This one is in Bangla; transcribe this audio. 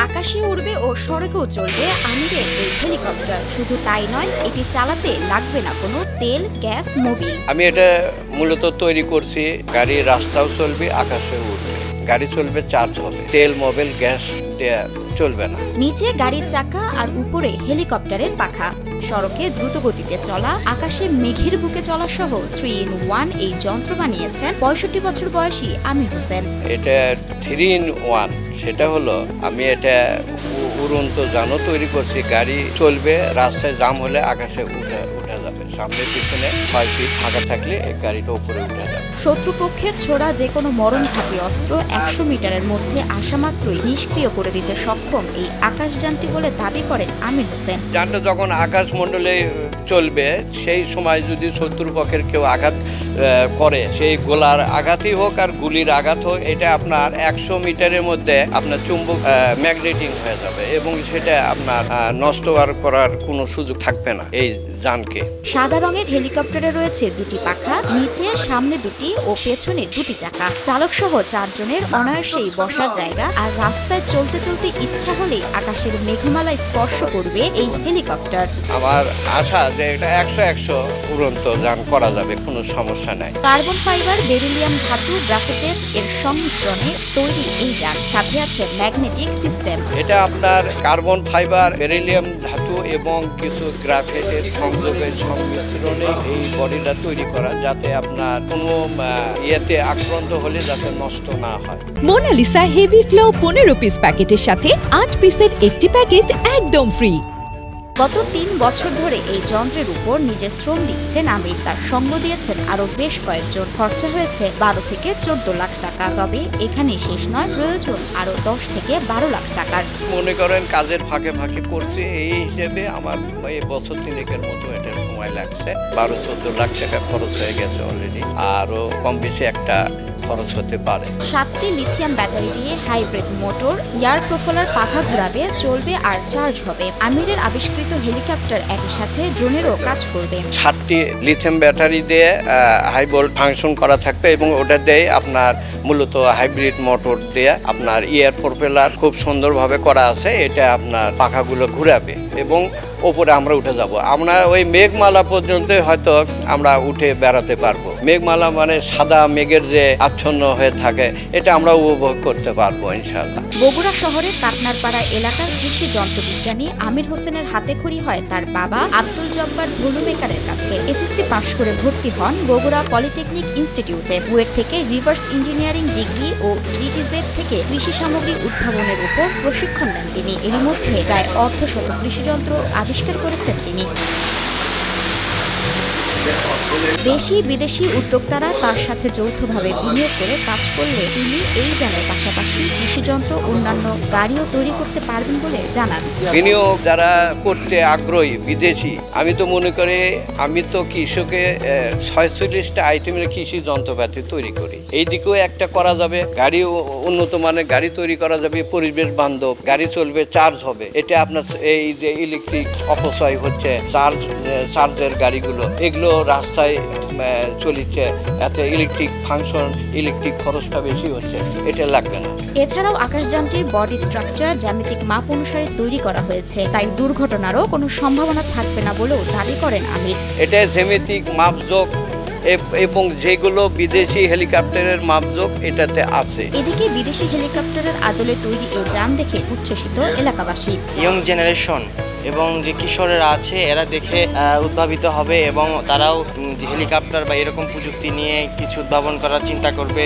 আকাশে উড়বে ও সড়কেও চলবে আমিরের এই হেলিকপ্টার। শুধু তাই নয়, এটি চালাতে লাগবে না কোনো তেল, গ্যাস, মোবিল। আমি এটা মূলত তৈরি করছি, গাড়ি রাস্তাও চলবে, আকাশে উড়বে, গাড়ি চলবে, চার্জ হবে, তেল, মোবিল, গ্যাস চলবে না। নিচে গাড়ির চাকা আর উপরে হেলিকপ্টারের পাখা। সড়কে দ্রুত গতিতে চলা, আকাশে মেঘের বুকে চলা সহ 3-in-1 এই যন্ত্র বানিয়েছেন 65 বছর বয়সী আমির হোসেন। এটা 3-in-1, সেটা হলো আমি এটা উড়ন্ত যানও তৈরি করছি, গাড়ি চলবে, রাস্তায় জাম হলে আকাশে উঠে যাবে, সামনে পিছনে 6 ফিট ফাঁকা থাকলে এই গাড়িটা উপরে উঠে যাবে। শত্রুপক্ষের ছোড়া যে কোনো মরণঘাতী অস্ত্র 100 মিটারের মধ্যে আসা মাত্রই নিষ্ক্রিয় করে দিতে সক্ষম এই আকাশযানটি বলে দাবি করেন আমির হোসেন। যানটা যখন আকাশমণ্ডলে চলবে, সেই সময় যদি শত্রুপক্ষের কেউ আঘাত করে, সেই গোলার আঘাতই হোক আর গুলির আঘাত হোক, এটা আপনার 100 মিটারের মধ্যে আপনার চুম্বক ম্যাগনেটিং হয়ে যাবে এবং সেটা আপনার নষ্ট করার কোনো সুযোগ থাকবে না এই যানকে। সাদা রঙের হেলিকপ্টারে রয়েছে দুটি পাখা, নিচে সামনে দুটি ও পেছনে দুটি চাকা, চালক সহ 4 জনের অনায়াসেই বসার জায়গা। আর রাস্তায় চলতে চলতে ইচ্ছা হলেই আকাশের মেঘমালায় স্পর্শ করবে এই হেলিকপ্টার। আমার আশা যে এটা 100 উড়ন্ত যান করা যাবে, কোনো সমস্যা নাই। কার্বন ফাইবার, বেরিলিয়াম ধাতু, গ্রাফাইট এর সংমিশ্রণে তৈরি এই যান, সাথে আছে ম্যাগনেটিক সিস্টেম। এটা আপনার কার্বন ফাইবার, বেরিলিয়াম ধাতু এবং কিছু গ্রাফাইটের সংমিশ্রণে এই বডিটা তৈরি করা, যাতে আপনার কোনো ইয়েতে আক্রান্ত হলে যাতে নষ্ট না হয়। মোনালিসা হেভি ফ্লো 15 পিস প্যাকেটের সাথে 8 পিসের একটি প্যাকেট একদম ফ্রি। গত 3 বছর ধরে এই যন্ত্রের উপর নিজের শ্রম দিচ্ছেন আমির। তার সঙ্গ দিয়েছেন আরো বেশ কয়েকজন। খরচা হয়েছে 12 থেকে 14 লাখ টাকা। তবে এখানেই শেষ নয়, প্রয়োজন আরো 10 থেকে 12 লাখ টাকার। মনে করেন কাজের ফাঁকে ফাঁকে করছি, এই হিসেবে আমার এই বছর 3-এর মতো এটা সময় লাগছে। 12-14 লাখ টাকা খরচ হয়ে গেছে অলরেডি, আরো কম বেশি একটা খরচ হতে পারে। 7টি লিথিয়াম ব্যাটারি দিয়ে হাইব্রিড মোটর, এয়ার প্রোপেলার পাখা ঘুরাবে, চলবে আর চার্জ হবে। আমিরের আবিষ্কৃত হেলিকপ্টার একই সাথে ড্রোনেরও কাজ করবে। 7টি লিথিয়াম ব্যাটারি দিয়ে হাই ভোল্ট ফাংশন করা থাকবে এবং ওটা দিয়ে আপনার মূলত হাইব্রিড মোটর দিয়ে আপনার এয়ার প্রোপেলার খুব সুন্দরভাবে করা আছে। এটা আপনার পাখাগুলো ঘুরাবে এবং ওপরে আমরা উঠে যাব। আমরা ওই মেঘমালা পর্যন্ত হয়তো আমরা উঠে বেড়াতে পারবো। মেঘমালা মানে সাদা মেঘের যে আচ্ছন্ন হয়ে থাকে, এটা আমরা উপভোগ করতে পারবো ইনশাআল্লাহ। বগুড়া শহরের কাটনারপাড়া এলাকার কৃষি যন্ত্রবিজ্ঞানী আমির হোসেনের হাতেখড়ি হয় তার বাবা আব্দুল জব্বার ধনু মেকারের কাছে। এসএসসি পাশ করে ভর্তি হন বগুড়া পলিটেকনিক ইনস্টিটিউটে। বুয়েট থেকে রিভার্স ইঞ্জিনিয়ারিং ডিগ্রি ও জিটিজেড থেকে কৃষি সামগ্রী উদ্ভাবনের উপর প্রশিক্ষণ নেন তিনি। এর মধ্যে প্রায় অর্ধশত কৃষিযন্ত্র আবিষ্কার করেছেন তিনি। দেশি বিদেশি উদ্যোক্তারা তার সাথে যৌথভাবে বিনিয়োগ করে কাজ করলে তিনি এই যানের পাশাপাশি কৃষিযন্ত্র, অন্যান্য গাড়িও তৈরি করতে পারবেন বলে জানান। বিনিয়োগ যারা করতে আগ্রহী বিদেশি, আমি তো মনে করি আমি তো কৃষকে 46টা আইটেমের কৃষি যন্ত্রপাতি তৈরি করি। এই দিকেও একটা করা যাবে, গাড়ি উন্নত মানের গাড়ি তৈরি করা যাবে, পরিবেশ বান্ধব গাড়ি চলবে, চার্জ হবে। এটা আপনার এই যে ইলেকট্রিক অপচয় হচ্ছে, চার্জের গাড়িগুলো, এগুলো রাস্তায় চলিচ্ছে, এতে ইলেকট্রিক ফাংশন, ইলেকট্রিক খরচটা বেশি হচ্ছে, এটা লাগবে না। এছাড়াও আকাশযানটির বডি স্ট্রাকচার জ্যামিতিক মাপ অনুসারে তৈরি করা হয়েছে, তাই দুর্ঘটনারও কোনো সম্ভাবনা থাকবে না বলেও দাবি করেন আমির। এটা জ্যামিতিক মাপজোক এবং যেগুলো বিদেশি হেলিকপ্টারের মাপজোক এটাতে আছে। এদিকে বিদেশি হেলিকপ্টারের আদলে তৈরি এই যান দেখে উচ্ছ্বসিত এলাকাবাসী। ইয়ং জেনারেশন এবং যে কিশোরেরা আছে এরা দেখে উদ্ভাবিত হবে এবং তারাও হেলিকপ্টার বা এরকম প্রযুক্তি নিয়ে কিছু উদ্ভাবন করার চিন্তা করবে।